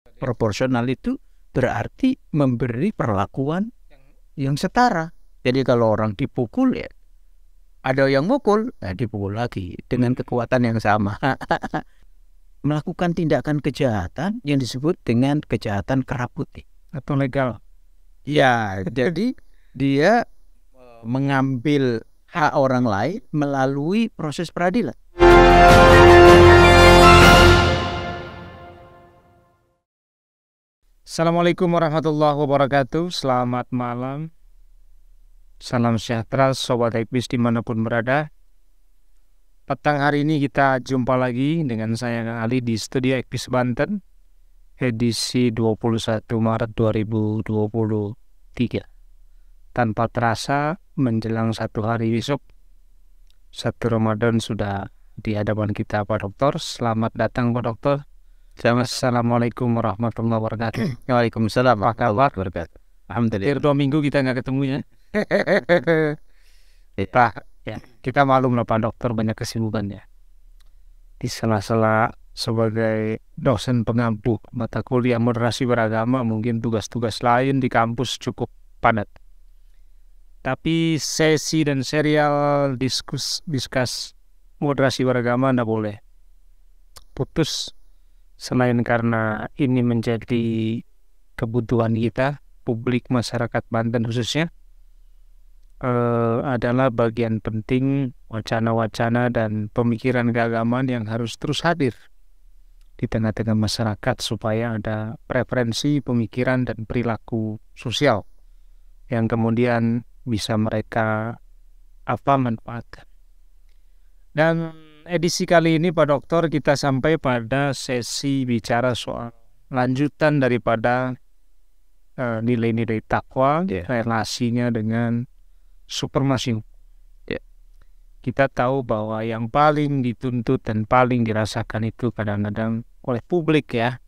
Proporsional itu berarti memberi perlakuan yang setara. Jadi kalau orang dipukul, ya ada yang mukul, dipukul lagi dengan kekuatan yang sama. Melakukan tindakan kejahatan yang disebut dengan kejahatan kerah putih atau legal. Ya, jadi dia mengambil hak orang lain melalui proses peradilan. Assalamualaikum warahmatullahi wabarakatuh. Selamat malam. Salam sejahtera Sobat Ekbis dimanapun berada. Petang hari ini kita jumpa lagi dengan saya Kang Ali di studio Ekbis Banten, edisi 21 Maret 2023. Tanpa terasa menjelang satu hari besok, 1 Ramadan sudah di hadapan kita Pak Dokter. Selamat datang Pak Dokter. Assalamualaikum warahmatullahi wabarakatuh. Waalaikumsalam. Apa kabar? Alhamdulillah. Hampir 2 minggu kita nggak ketemu ya. Kita maklum lah Pak Dokter, banyak kesibukannya. Di sela-sela sebagai dosen pengampu mata kuliah moderasi beragama, mungkin tugas-tugas lain di kampus cukup padat. Tapi sesi dan serial diskus moderasi beragama nggak boleh putus. Selain karena ini menjadi kebutuhan kita, publik masyarakat Banten khususnya, adalah bagian penting wacana-wacana dan pemikiran keagamaan yang harus terus hadir di tengah-tengah masyarakat supaya ada preferensi pemikiran dan perilaku sosial yang kemudian bisa mereka manfaatkan. Dan edisi kali ini Pak Dokter kita sampai pada sesi bicara soal lanjutan daripada nilai-nilai takwa, relasinya dengan supremasi. Kita tahu bahwa yang paling dituntut dan paling dirasakan itu kadang-kadang oleh publik ya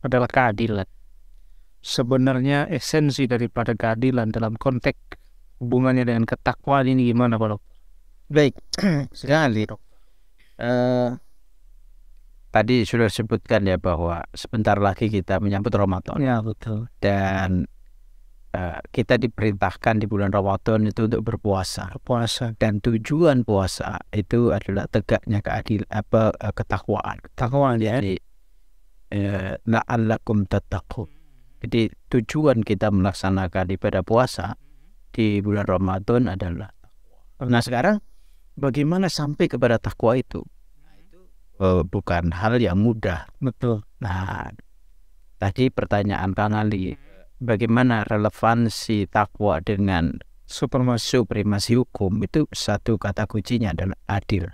adalah keadilan. Sebenarnya esensi daripada keadilan dalam konteks hubungannya dengan ketakwaan ini gimana Pak Dokter? Baik sekali. Tadi sudah sebutkan ya bahwa sebentar lagi kita menyambut Ramadan. Ya betul. Dan kita diperintahkan di bulan Ramadan itu untuk berpuasa. Dan tujuan puasa itu adalah tegaknya ketakwaan. Ketakwaan ya. Jadi la'allakum tattaqun. Jadi tujuan kita melaksanakan ibadah puasa di bulan Ramadan adalah takwa. Nah sekarang bagaimana sampai kepada takwa itu? Bukan hal yang mudah. Betul. Nah, tadi pertanyaan Kang Ali, bagaimana relevansi takwa dengan supremasi hukum? Itu satu kata kuncinya adalah adil.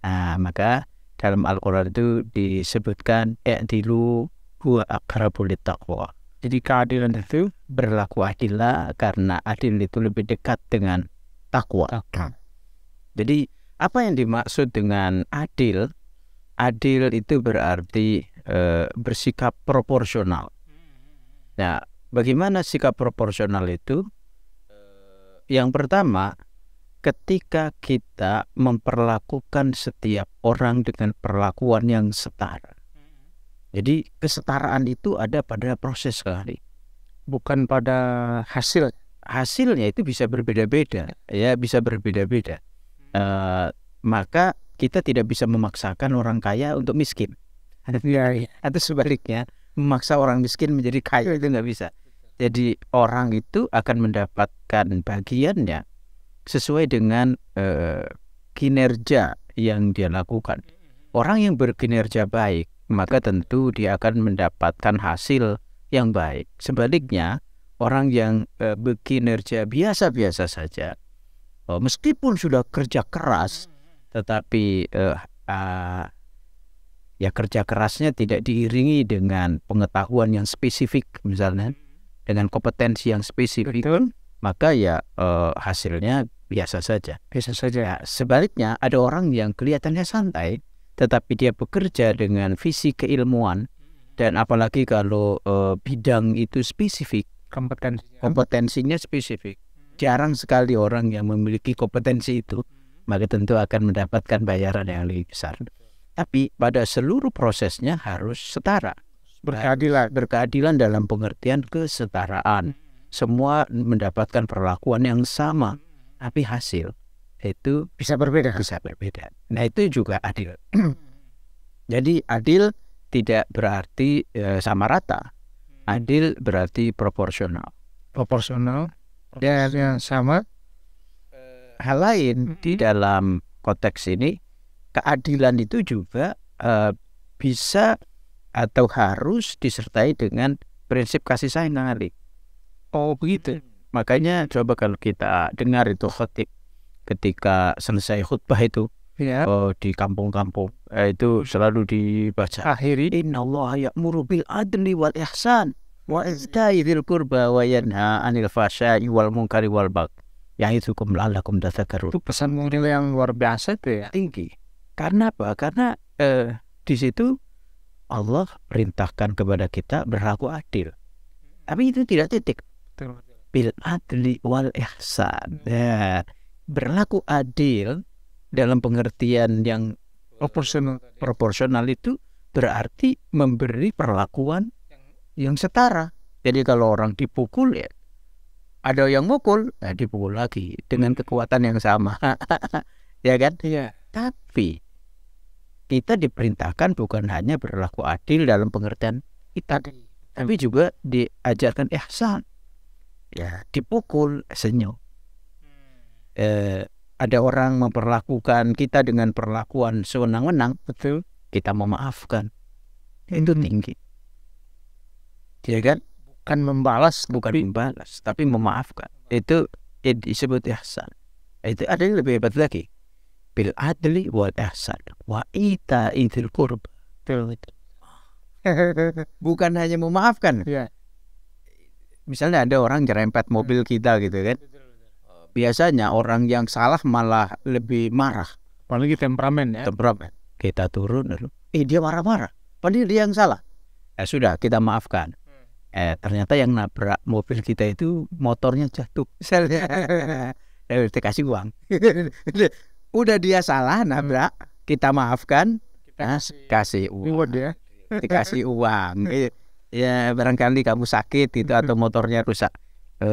Nah, maka dalam Al-Quran itu disebutkan i'dilu huwa aqrabu littaqwa. Jadi keadilan itu berlaku adillah karena adil itu lebih dekat dengan takwa. Jadi apa yang dimaksud dengan adil? Adil itu berarti bersikap proporsional. Nah, bagaimana sikap proporsional itu? Yang pertama, ketika kita memperlakukan setiap orang dengan perlakuan yang setara. Jadi kesetaraan itu ada pada proses sekali, bukan pada hasil. Hasilnya itu bisa berbeda-beda, ya bisa berbeda-beda. Maka kita tidak bisa memaksakan orang kaya untuk miskin. Atau sebaliknya, memaksa orang miskin menjadi kaya itu nggak bisa. Jadi orang itu akan mendapatkan bagiannya sesuai dengan kinerja yang dia lakukan. Orang yang berkinerja baik, maka tentu dia akan mendapatkan hasil yang baik. Sebaliknya, orang yang berkinerja biasa-biasa saja, meskipun sudah kerja keras, tetapi kerja kerasnya tidak diiringi dengan pengetahuan yang spesifik, misalnya dengan kompetensi yang spesifik, maka hasilnya biasa saja. Sebaliknya, ada orang yang kelihatannya santai, tetapi dia bekerja dengan visi keilmuan, dan apalagi kalau bidang itu spesifik, kompetensinya spesifik. Jarang sekali orang yang memiliki kompetensi itu, maka tentu akan mendapatkan bayaran yang lebih besar. Tapi pada seluruh prosesnya harus setara. berkeadilan dalam pengertian kesetaraan. Semua mendapatkan perlakuan yang sama, tapi hasil itu bisa berbeda. Nah, itu juga adil. Jadi adil tidak berarti sama rata. Adil berarti proporsional. Dan yang sama. Hal lain di dalam konteks ini, keadilan itu juga bisa atau harus disertai dengan prinsip kasih sayang, Kang Ali. Oh begitu. Makanya coba kalau kita dengar itu khotib ketika selesai khutbah itu, di kampung-kampung itu selalu dibaca, akhiri, innallaha ya'muru bil adli wal ihsan wa ita'i dzil qurba wa yanha 'anil fahsya'i wal munkari wal baghi ya'idukum la'allakum tadhakkarun. Itu pesan moral yang luar biasa itu ya. Tinggi. Karena apa? Karena di situ Allah perintahkan kepada kita berlaku adil. Tapi itu tidak titik. Bil adli wal ihsan. Ya, berlaku adil dalam pengertian yang proporsional itu berarti memberi perlakuan yang setara. Jadi kalau orang dipukul, ya ada yang mukul, dipukul lagi dengan kekuatan yang sama. Ya kan? Iya. Tapi kita diperintahkan bukan hanya berlaku adil dalam pengertian kita, tapi juga diajarkan ihsan. Ya, dipukul senyum. Ada orang memperlakukan kita dengan perlakuan sewenang-wenang, betul, kita memaafkan. Itu tinggi. Ya kan? Bukan membalas, tapi memaafkan. Itu disebut ihsan. Itu ada yang lebih hebat lagi. Bil adli wal ihsan wa ita'i dzil qurba. Bukan hanya memaafkan. Ya. Misalnya ada orang nyerempet mobil kita gitu kan. Biasanya orang yang salah malah lebih marah. Apalagi temperamen ya. Kita turun lalu, dia marah-marah. Padahal dia yang salah. Sudah, kita maafkan. Ternyata yang nabrak mobil kita itu motornya jatuh. Misalnya, kita kasih uang. Udah dia salah nabrak, kita maafkan, kasih uang. Reward ya. Dikasih uang. Ya barangkali kamu sakit itu atau motornya rusak.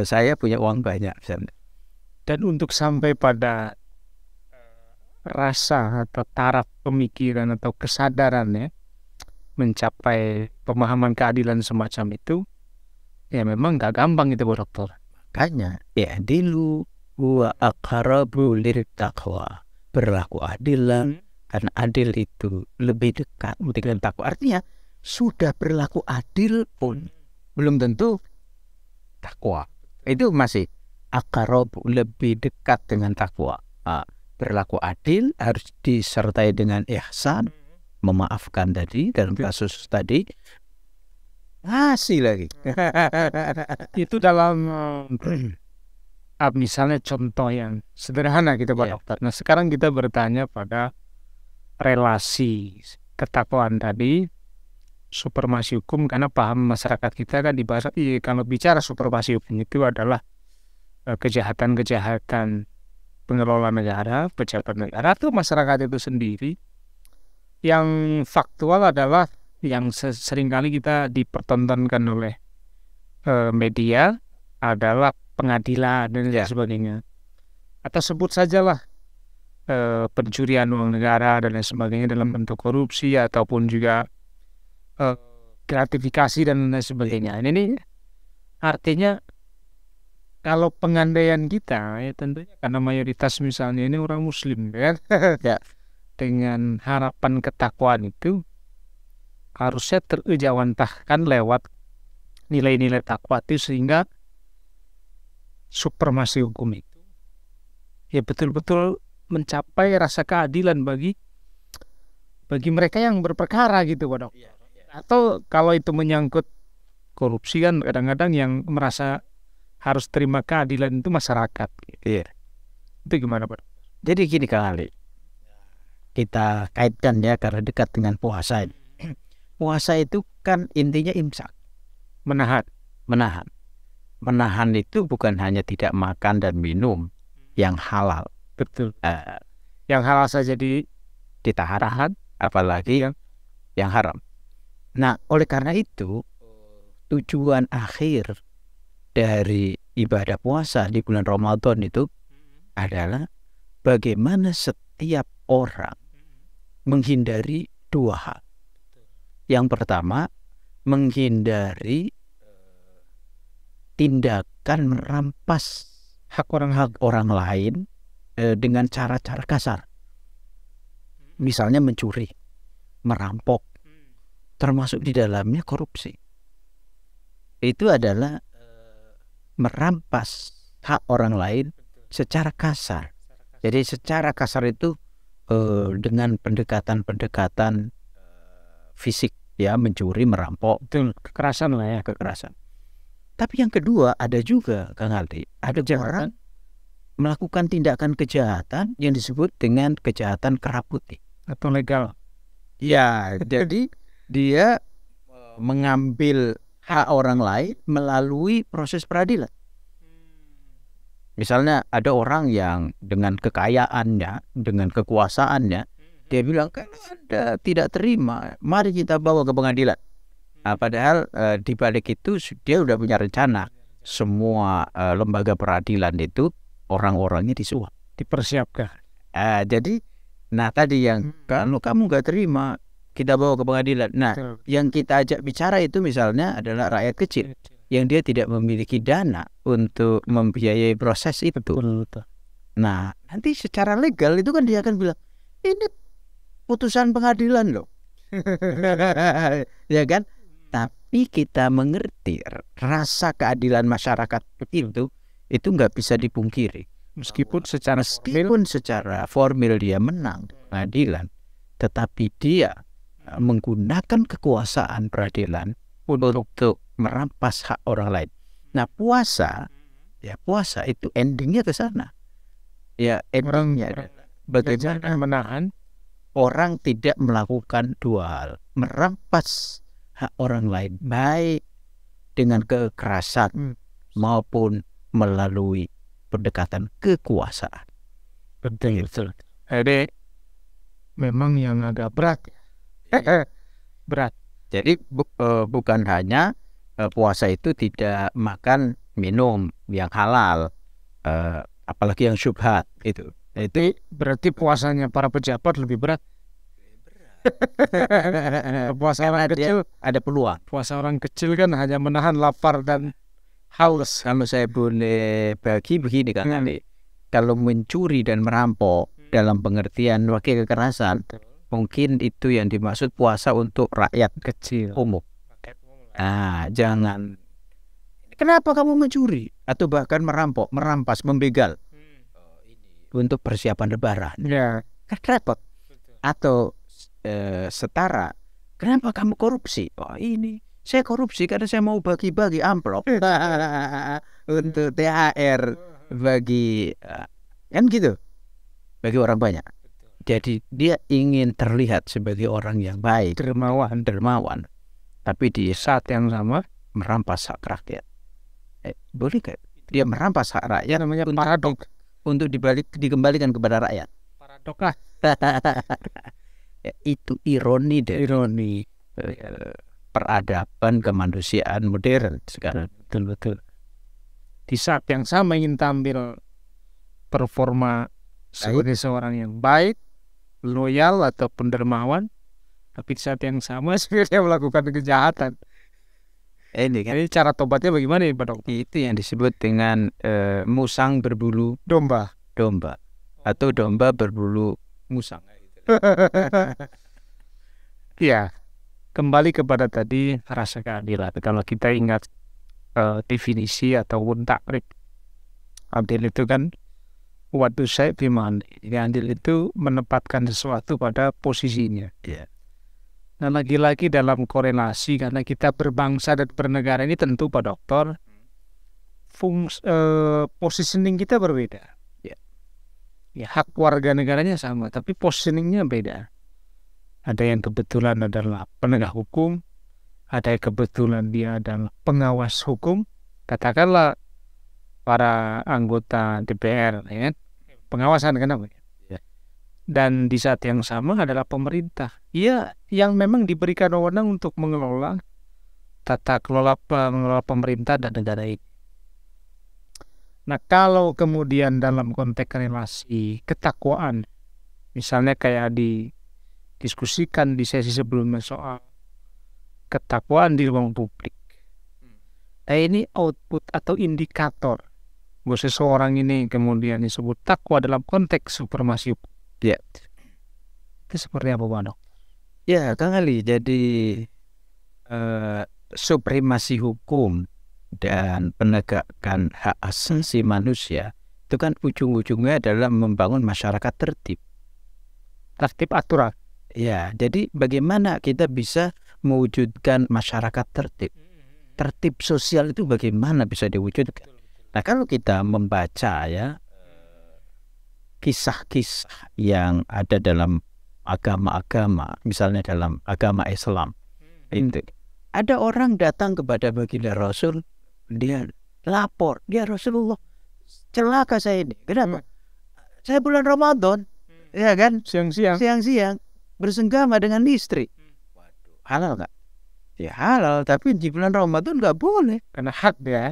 Saya punya uang banyak misalnya. Dan untuk sampai pada rasa atau taraf pemikiran atau kesadaran ya, mencapai pemahaman keadilan semacam itu, ya memang gak gampang itu, Bu Dokter. Makanya i'dilu wa aqrabu littaqwa. Berlaku adil karena adil itu lebih dekat dengan takwa. Artinya sudah berlaku adil pun belum tentu takwa. Itu masih aqrabu, lebih dekat dengan takwa. Berlaku adil harus disertai dengan ihsan, memaafkan tadi dalam kasus tadi, ngasih lagi. Itu dalam misalnya contoh yang sederhana gitu Pak Dokter. Nah sekarang kita bertanya pada relasi ketakwaan tadi, supremasi hukum, karena paham masyarakat kita kan dibahas, kalau bicara supremasi hukum itu adalah kejahatan-kejahatan pengelola negara, pejabat negara atau masyarakat itu sendiri. Yang faktual adalah yang seringkali kita dipertontonkan oleh media adalah pengadilan dan sebagainya. Atau sebut sajalah pencurian uang negara dan lain sebagainya dalam bentuk korupsi ataupun juga gratifikasi dan lain sebagainya. Ini artinya kalau pengandaian kita ya tentunya karena mayoritas misalnya ini orang muslim kan. Ya. Dengan harapan ketakwaan itu harusnya terejawantahkan lewat nilai-nilai takwa itu sehingga supremasi hukum itu ya betul-betul mencapai rasa keadilan bagi mereka yang berperkara gitu Pak Dokter. Atau kalau itu menyangkut korupsi kan kadang-kadang yang merasa harus terima keadilan itu masyarakat. Iya. Itu gimana Pak? Jadi gini Kang Ali, kita kaitkan ya karena dekat dengan puasa. Puasa itu kan intinya imsak, menahan. Menahan itu bukan hanya tidak makan dan minum yang halal. Betul. Yang halal saja ditahan, apalagi yang haram. Nah, oleh karena itu tujuan akhir dari ibadah puasa di bulan Ramadan itu adalah bagaimana setiap orang menghindari dua hal. Yang pertama, menghindari tindakan merampas hak orang lain dengan cara-cara kasar. Misalnya mencuri, merampok, termasuk di dalamnya korupsi. Itu adalah merampas hak orang lain secara kasar. Jadi secara kasar itu dengan pendekatan-pendekatan fisik, ya, mencuri, merampok, Betul, kekerasan lah ya. kekerasan. Tapi yang kedua ada juga, Kang Aldi, ada orang melakukan tindakan kejahatan yang disebut dengan kejahatan kera putih atau legal. Ya, jadi dia mengambil hak orang lain melalui proses peradilan. Misalnya ada orang yang dengan kekayaannya, dengan kekuasaannya, dia bilang, kalau Anda tidak terima, mari kita bawa ke pengadilan. Nah, padahal di balik itu dia sudah punya rencana. Semua lembaga peradilan itu orang-orangnya disuap, dipersiapkan. Jadi, nah tadi yang kalau kamu nggak terima, kita bawa ke pengadilan. Nah, yang kita ajak bicara itu misalnya adalah rakyat kecil yang dia tidak memiliki dana untuk membiayai proses itu. Betul. Nah, nanti secara legal itu kan dia akan bilang, ini putusan pengadilan loh. Ya kan? Tapi kita mengerti rasa keadilan masyarakat itu nggak bisa dipungkiri. Meskipun secara formil dia menang di pengadilan, tetapi dia menggunakan kekuasaan peradilan untuk merampas hak orang lain. Nah, puasa itu endingnya ke sana. Ya, endingnya bagaimana menahan orang tidak melakukan dua hal, merampas hak orang lain baik dengan kekerasan maupun melalui pendekatan kekuasaan. Betul. Jadi memang yang agak berat. Berat. Jadi bukan hanya puasa itu tidak makan minum yang halal, apalagi yang syubhat itu. Itu berarti puasanya para pejabat lebih berat. Puasa orang kecil ada peluang. Puasa orang kecil kan hanya menahan lapar dan haus. Kalau saya boleh bagi begini kan, kalau mencuri dan merampok dalam pengertian wakil kekerasan, mungkin itu yang dimaksud puasa untuk rakyat kecil umum. Jangan. Kenapa kamu mencuri atau bahkan merampok, merampas, membegal untuk persiapan lebaran? Ya, kan repot. Atau setara, kenapa kamu korupsi? Oh, ini saya korupsi karena saya mau bagi-bagi amplop untuk THR bagi kan gitu, bagi orang banyak. Jadi dia ingin terlihat sebagai orang yang baik, dermawan, tapi di saat yang sama merampas hak rakyat. Boleh gak dia merampas hak rakyat? Namanya paradok, untuk dikembalikan kepada rakyat. Paradok lah. Itu ironi peradaban kemanusiaan modern sekarang. Betul. Di saat yang sama ingin tampil performa sebagai seorang yang baik, loyal ataupun dermawan, tapi di saat yang sama sebenarnya melakukan kejahatan. Ini kan, jadi cara tobatnya bagaimana ya, Pak Dokter? Itu yang disebut dengan musang berbulu domba atau domba berbulu musang. Ya, kembali kepada tadi rasa keadilan. Kalau kita ingat definisi ataupun takrif adil itu kan waktu saya firman. Jadi adil itu menempatkan sesuatu pada posisinya. Nah, lagi-lagi dalam korelasi karena kita berbangsa dan bernegara ini tentu Pak Dokter positioning kita berbeda. Ya, hak warga negaranya sama, tapi positioningnya beda. Ada yang kebetulan adalah penegak hukum, ada yang kebetulan dia adalah pengawas hukum. Katakanlah para anggota DPR, ya, pengawasan kenapa? dan di saat yang sama adalah pemerintah. Ia yang memang diberikan wewenang untuk mengelola mengelola pemerintah dan negara ini. Nah, kalau kemudian dalam konteks relasi ketakwaan, misalnya kayak didiskusikan di sesi sebelumnya soal ketakwaan di ruang publik. Nah, ini output atau indikator bahwa seseorang ini kemudian disebut takwa dalam konteks supremasi hukum. Ya. Itu seperti apa, Pak Dok? Ya, Kang Ali, jadi supremasi hukum dan penegakan hak asasi manusia itu kan ujung-ujungnya adalah membangun masyarakat tertib. Tertib aturan. Ya, jadi bagaimana kita bisa mewujudkan masyarakat tertib? Tertib sosial itu bagaimana bisa diwujudkan? Nah, kalau kita membaca ya kisah-kisah yang ada dalam agama-agama, misalnya dalam agama Islam, itu ada orang datang kepada baginda Rasul, dia lapor, dia Rasulullah, celaka saya ini. Kenapa? Saya bulan Ramadan, ya kan? Siang-siang bersenggama dengan istri. Halal nggak? Ya halal, tapi di bulan Ramadan nggak boleh. Karena hak dia.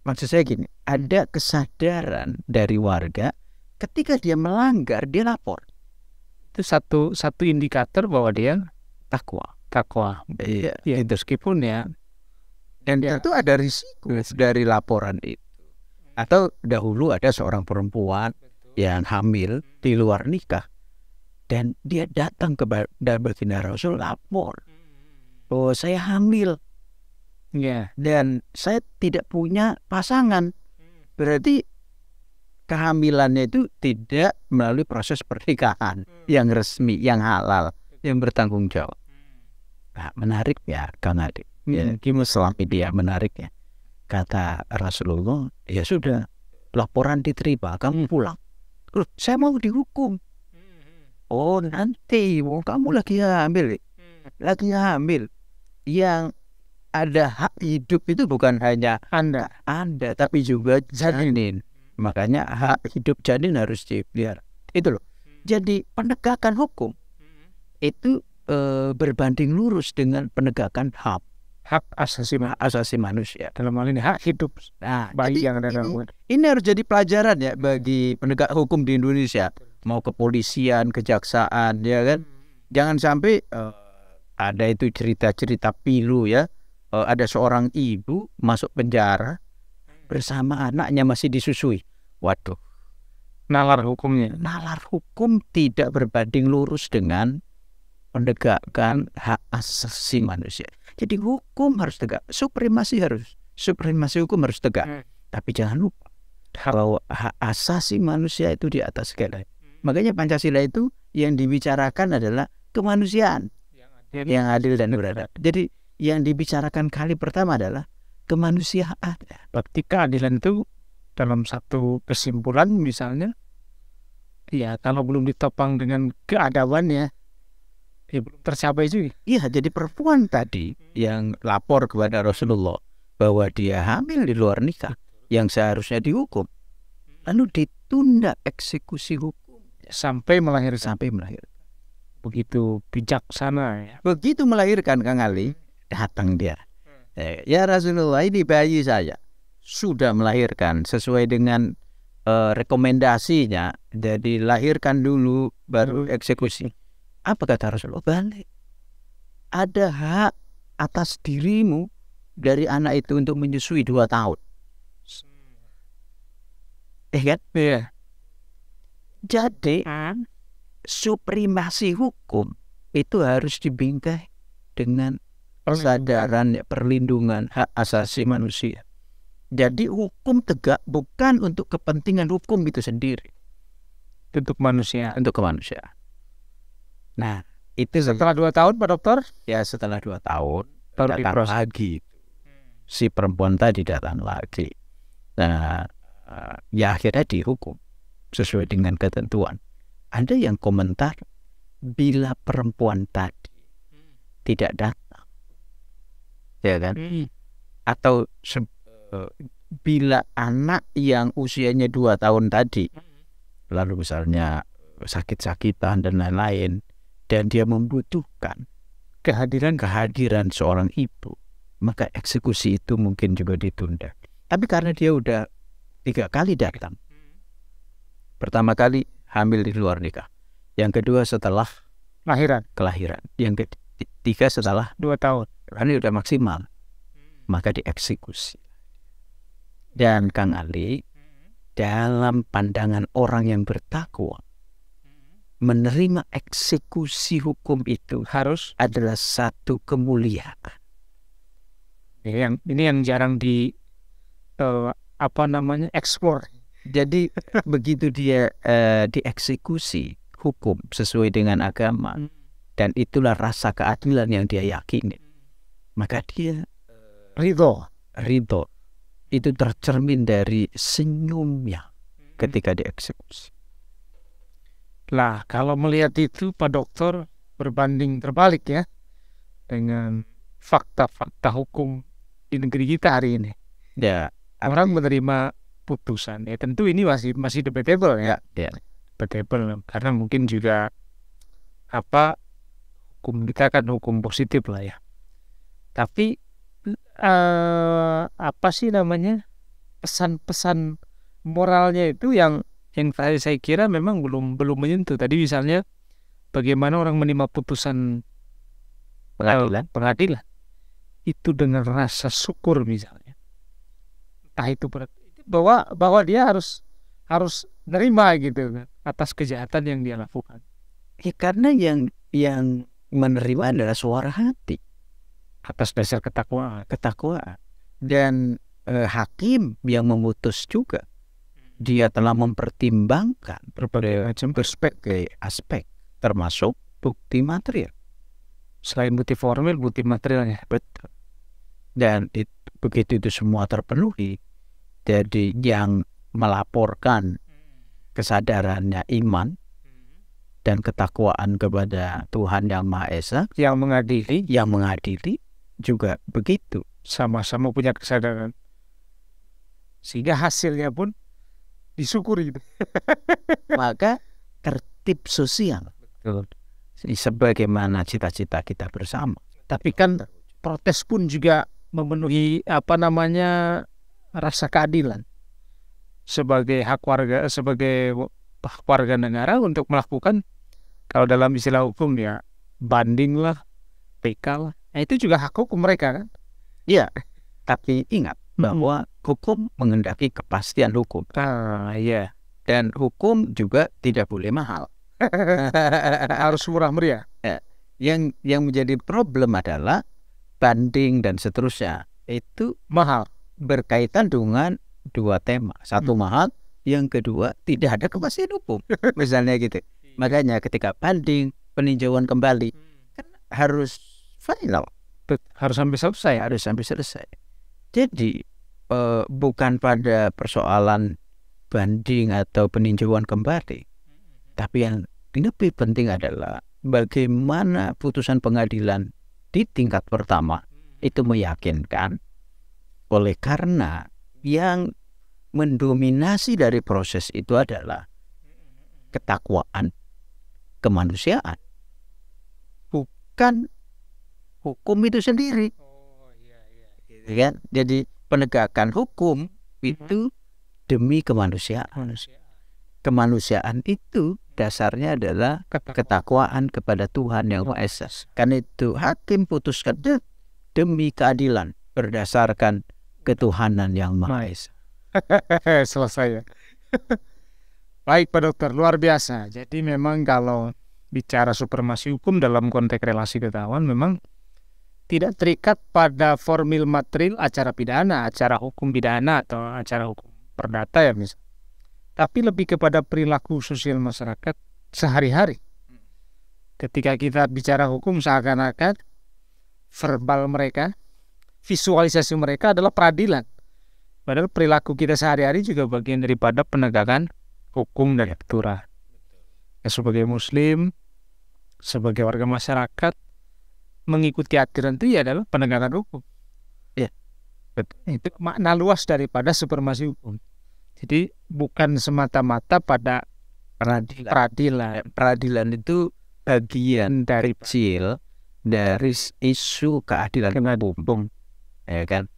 Maksud saya gini, ada kesadaran dari warga ketika dia melanggar, dia lapor. Itu satu indikator bahwa dia takwa. Iya, Ya, meskipun ya. Dan tentu ada risiko dari laporan itu. Atau dahulu ada seorang perempuan yang hamil di luar nikah, dan dia datang kepada baginda Rasul lapor, oh saya hamil. Ya. Dan saya tidak punya pasangan. Berarti kehamilannya itu tidak melalui proses pernikahan yang resmi, yang halal, yang bertanggung jawab. Nah, menarik ya Kang Adi. Ya, selama dia menarik ya. Kata Rasulullah, ya sudah, laporan diterima, kamu pulang. Loh, saya mau dihukum. Oh nanti, kamu lagi hamil. Yang ada hak hidup itu bukan hanya Anda, tapi juga janin. Makanya hak hidup janin harus dipelihara. Itu loh. Jadi penegakan hukum itu berbanding lurus dengan penegakan hak asasi manusia. Dalam hal ini hak hidup. Nah, bayi yang ada ini harus jadi pelajaran ya bagi penegak hukum di Indonesia. Mau kepolisian, kejaksaan, ya kan. Jangan sampai ada itu cerita-cerita pilu ya. Ada seorang ibu masuk penjara bersama anaknya masih disusui. Waduh, nalar hukumnya. Nalar hukum tidak berbanding lurus dengan penegakan hak asasi manusia. Jadi hukum harus tegak, supremasi hukum harus tegak. Tapi jangan lupa bahwa hak asasi manusia itu di atas segala. Makanya Pancasila itu yang dibicarakan adalah kemanusiaan yang adil dan beradab. Jadi yang dibicarakan kali pertama adalah kemanusiaan. Berarti keadilan itu dalam satu kesimpulan misalnya, ya kalau belum ditopang dengan keadaban ya belum tercapai juga. Iya, jadi perempuan tadi yang lapor kepada Rasulullah bahwa dia hamil di luar nikah, yang seharusnya dihukum, lalu ditunda eksekusi hukum sampai melahirkan. Begitu bijaksana ya. Begitu melahirkan Kang Ali, datang dia. Ya Rasulullah, ini bayi saya sudah melahirkan sesuai dengan rekomendasinya. Jadi lahirkan dulu baru eksekusi. Apa kata Rasulullah? Balik. Ada hak atas dirimu dari anak itu untuk menyusui 2 tahun. Kan? Iya. Jadi supremasi hukum itu harus dibingkai dengan kesadaran perlindungan hak asasi manusia. Jadi hukum tegak bukan untuk kepentingan hukum itu sendiri, untuk manusia, untuk kemanusiaan. Nah, itu setelah 2 tahun Pak Dokter? Ya setelah 2 tahun baru datang lagi. Si perempuan tadi datang lagi. Nah, ya akhirnya dihukum sesuai dengan ketentuan. Ada yang komentar, bila perempuan tadi tidak datang, ya kan? Atau bila anak yang usianya 2 tahun tadi, lalu misalnya sakit-sakitan dan lain-lain, dan dia membutuhkan kehadiran seorang ibu, maka eksekusi itu mungkin juga ditunda. Tapi karena dia udah 3 kali datang, pertama kali hamil di luar nikah, yang kedua setelah kelahiran, yang ketiga setelah 2 tahun, karena udah maksimal, maka dieksekusi. Dan Kang Ali, dalam pandangan orang yang bertakwa, menerima eksekusi hukum itu harus adalah satu kemuliaan. Ini yang jarang di eksplor. Jadi begitu dia dieksekusi hukum sesuai dengan agama, dan itulah rasa keadilan yang dia yakini, maka dia ridho. Itu tercermin dari senyumnya ketika dieksekusi. Lah, kalau melihat itu Pak Dokter, berbanding terbalik ya dengan fakta-fakta hukum di negeri kita hari ini. Ya, orang menerima putusan. Ya tentu ini masih debatable ya. Debatable karena mungkin juga hukum kita kan hukum positif lah ya. Tapi pesan-pesan moralnya itu yang saya kira memang belum menyentuh. Tadi misalnya bagaimana orang menerima putusan pengadilan itu dengan rasa syukur misalnya. Entah itu bahwa dia harus nerima gitu kan atas kejahatan yang dia lakukan. Ya, karena yang menerima adalah suara hati atas dasar ketakwaan. Dan hakim yang memutus juga dia telah mempertimbangkan berbagai macam aspek termasuk bukti material. Selain bukti formil, bukti materialnya. Betul. Dan begitu itu semua terpenuhi, jadi yang melaporkan kesadarannya iman dan ketakwaan kepada Tuhan Yang Maha Esa, yang mengadili juga begitu, sama-sama punya kesadaran, sehingga hasilnya pun disyukuri. Maka tertib sosial, betul, sebagaimana cita-cita kita bersama. Tapi kan protes pun juga memenuhi rasa keadilan sebagai hak warga negara untuk melakukan, kalau dalam istilah hukum ya banding lah, PK lah. Nah, itu juga hak hukum mereka kan? Iya, tapi ingat bahwa hukum menghendaki kepastian hukum. Iya. Dan hukum juga tidak boleh mahal. Harus murah meriah. Ya. Yang menjadi problem adalah banding dan seterusnya itu mahal, berkaitan dengan 2 tema. Satu mahal, yang kedua tidak ada kepastian hukum. Misalnya gitu. Makanya ketika banding, peninjauan kembali kan harus final, harus sampai selesai. Jadi bukan pada persoalan banding atau peninjauan kembali, tapi yang lebih penting adalah bagaimana putusan pengadilan di tingkat pertama itu meyakinkan, oleh karena yang mendominasi dari proses itu adalah ketakwaan kemanusiaan, bukan hukum itu sendiri. Kan? Jadi penegakan hukum itu demi kemanusiaan. Kemanusiaan itu dasarnya adalah ketakwaan kepada Tuhan Yang Maha Esa. Karena itu hakim putuskan demi keadilan berdasarkan ketuhanan Yang Maha Esa. Selesai ya. Baik Pak Dokter, luar biasa. Jadi memang kalau bicara supremasi hukum dalam konteks relasi ketahuan memang tidak terikat pada formil material acara pidana, acara hukum pidana atau acara hukum perdata ya misal. Tapi lebih kepada perilaku sosial masyarakat sehari-hari. Ketika kita bicara hukum seakan-akan verbal mereka, visualisasi mereka adalah peradilan. Padahal perilaku kita sehari-hari juga bagian daripada penegakan hukum dan aturan. Ya, sebagai muslim, sebagai warga masyarakat, mengikuti aturan itu ya adalah penegakan hukum. Ya, betul. Itu makna luas daripada supremasi hukum. Jadi bukan semata-mata pada peradilan. Peradilan itu bagian Dari kecil dari isu keadilan hukum, ya kan?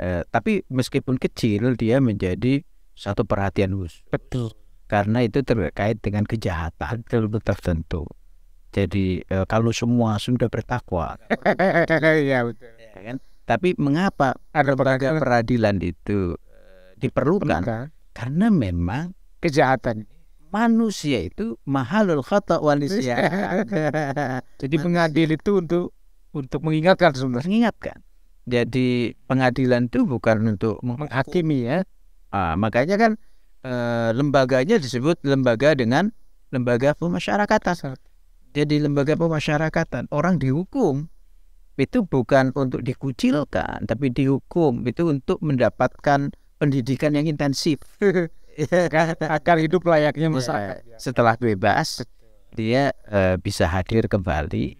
Tapi meskipun kecil, dia menjadi satu perhatian khusus. betul. Karena itu terkait dengan kejahatan tertentu. Jadi kalau semua sudah bertakwa, Ya betul. ya kan? Tapi mengapa Ada peradilan itu diperlukan? Karena memang kejahatan. manusia itu mahalul khata' wal nisyan. Jadi pengadil itu untuk mengingatkan sebenarnya. Mengingatkan. Jadi pengadilan itu bukan untuk Menghakimi ya. Makanya kan lembaganya disebut lembaga dengan lembaga pemasyarakatan. Jadi lembaga pemasyarakatan, orang dihukum itu bukan untuk dikucilkan, tapi dihukum itu untuk mendapatkan pendidikan yang intensif. Agar hidup layaknya masyarakat. Setelah bebas, dia bisa hadir kembali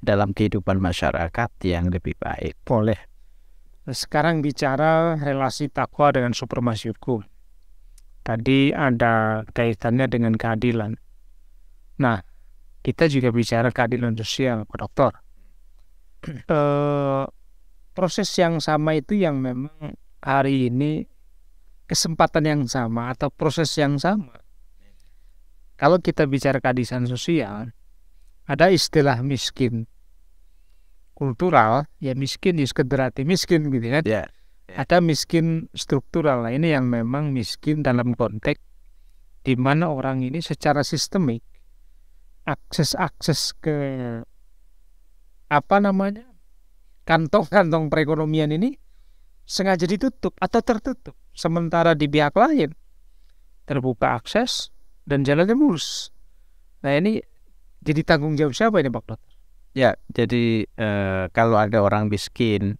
dalam kehidupan masyarakat yang lebih baik. Boleh. Sekarang bicara relasi takwa dengan supremasi hukum. Tadi ada kaitannya dengan keadilan. Nah, kita juga bicara keadilan sosial, Pak Dokter. Proses yang sama itu yang memang hari ini kesempatan yang sama atau proses yang sama. Kalau kita bicara keadilan sosial, ada istilah miskin kultural, ya miskin ya sekedar hati miskin gitu kan. Ya. Ada miskin struktural. Nah, ini yang memang miskin dalam konteks di mana orang ini secara sistemik akses ke kantong-kantong perekonomian ini sengaja ditutup atau tertutup, sementara di pihak lain terbuka akses dan jalannya mulus. Nah, ini jadi tanggung jawab siapa ini, Pak Dokter? Ya, jadi kalau ada orang miskin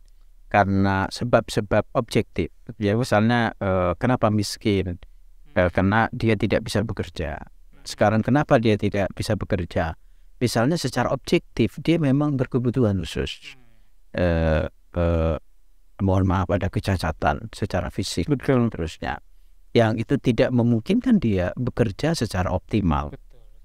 karena sebab-sebab objektif, ya misalnya kenapa miskin? Karena dia tidak bisa bekerja. Sekarang kenapa dia tidak bisa bekerja? Misalnya secara objektif dia memang berkebutuhan khusus. Mohon maaf, ada kecacatan secara fisik. Betul. Terusnya yang itu tidak memungkinkan dia bekerja secara optimal.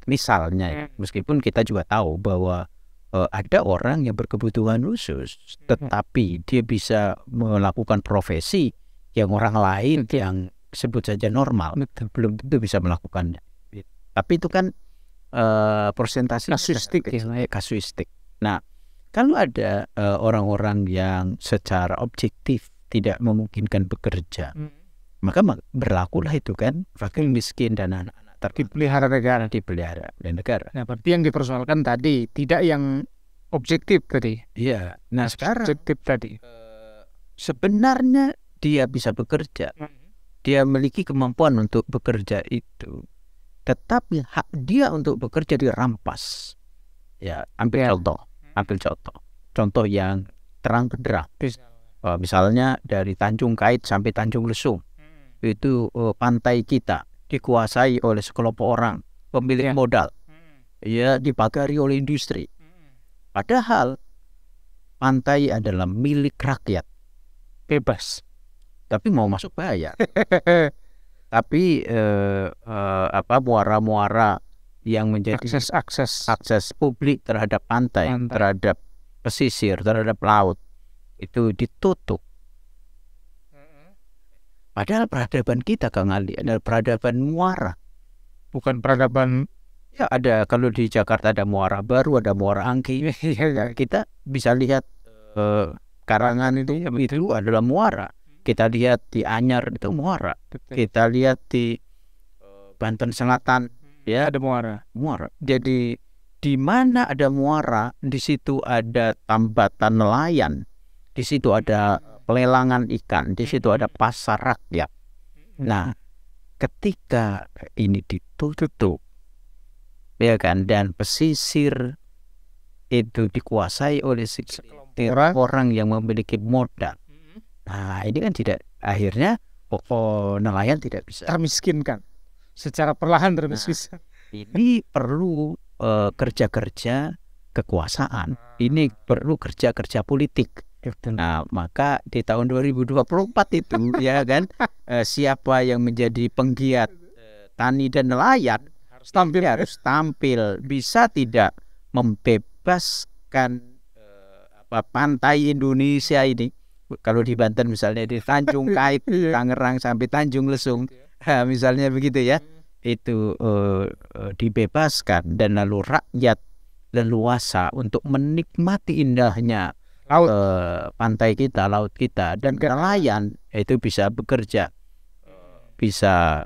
Misalnya, meskipun kita juga tahu bahwa ada orang yang berkebutuhan khusus, tetapi dia bisa melakukan profesi yang orang lain yang sebut saja normal belum tentu bisa melakukannya. Tapi itu kan persentase kasuistik. Nah, kalau ada orang-orang yang secara objektif tidak memungkinkan bekerja, maka berlakulah itu kan fakir miskin dan anak-anak dipelihara negara. oleh negara. Nah, berarti yang dipersoalkan tadi tidak yang objektif tadi. Iya. Nah, sekarang objektif tadi. Sebenarnya dia bisa bekerja, dia memiliki kemampuan untuk bekerja itu, tetapi hak dia untuk bekerja dirampas. Ya, ambil contoh yang terang benderang. Misalnya dari Tanjung Kait sampai Tanjung Lesung, itu pantai kita dikuasai oleh sekelompok orang pemilik modal, ya, dipagari oleh industri. Padahal pantai adalah milik rakyat, bebas, tapi mau masuk bayar. Tapi muara-muara yang menjadi akses publik terhadap pantai, terhadap pesisir, terhadap laut itu ditutup. Padahal peradaban kita, Kang Ali, adalah peradaban muara, bukan peradaban. Ya, ada, kalau di Jakarta ada muara baru, ada muara Angke. Kita bisa lihat Karangan itu adalah muara. Kita lihat di Anyar itu muara. Kita lihat di Banten Selatan, ya, ada muara. Jadi di mana ada muara, di situ ada tambatan nelayan, di situ ada pelelangan ikan, di situ ada pasar rakyat. Nah, ketika ini ditutup, ya kan, dan pesisir itu dikuasai oleh orang yang memiliki modal. Nah, ini kan tidak, akhirnya nelayan tidak bisa, termiskinkan secara perlahan termiskinkan. Ini perlu kerja-kerja kekuasaan, ini perlu kerja-kerja politik. Nah, maka di tahun 2024 itu ya kan, siapa yang menjadi penggiat tani dan nelayan harus tampil. Bisa tidak membebaskan pantai Indonesia ini. Kalau di Banten misalnya di Tanjung Kait, Tangerang sampai Tanjung Lesung, misalnya begitu ya, itu dibebaskan dan lalu rakyat leluasa untuk menikmati indahnya Laut. pantai kita, laut kita, dan nelayan itu bisa bekerja, bisa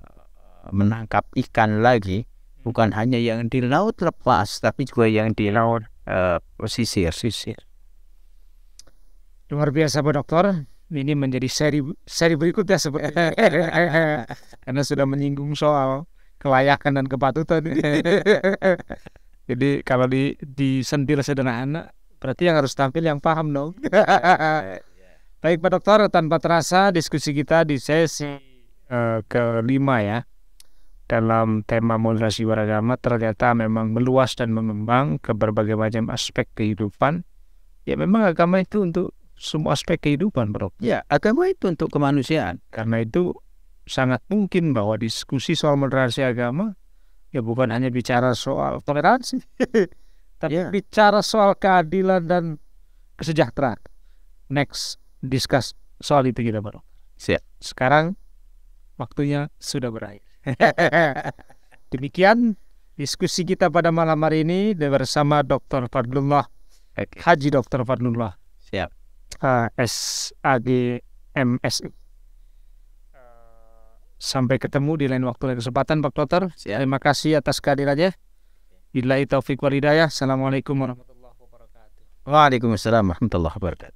menangkap ikan lagi, bukan hanya yang di laut lepas, tapi juga yang di laut pesisir. Luar biasa Pak Dokter. Ini menjadi seri berikutnya seperti karena sudah menyinggung soal kelayakan dan kepatutan. Jadi kalau disentil sederhana, berarti yang harus tampil yang paham dong. Baik Pak Dokter, tanpa terasa diskusi kita di sesi kelima ya, dalam tema moderasi beragama ternyata memang meluas dan mengembang ke berbagai macam aspek kehidupan. Ya memang agama itu untuk semua aspek kehidupan, Bro. Ya, agama itu untuk kemanusiaan. Karena itu sangat mungkin bahwa diskusi soal moderasi agama ya bukan hanya bicara soal toleransi, tapi bicara soal keadilan dan kesejahteraan. Next, discuss soal itu kita, Bro. Siap. Sekarang waktunya sudah berakhir. Demikian diskusi kita pada malam hari ini bersama Dr. Fadlullah, Haji Dr. Fadlullah. Siap. SAG MSI. Sampai ketemu di lain waktu dan kesempatan Pak Dokter. Terima kasih atas kehadirannya. Billahi taufiq wal hidayah. Assalamualaikum warahmatullahi wabarakatuh. Waalaikumsalam warahmatullahi wabarakatuh.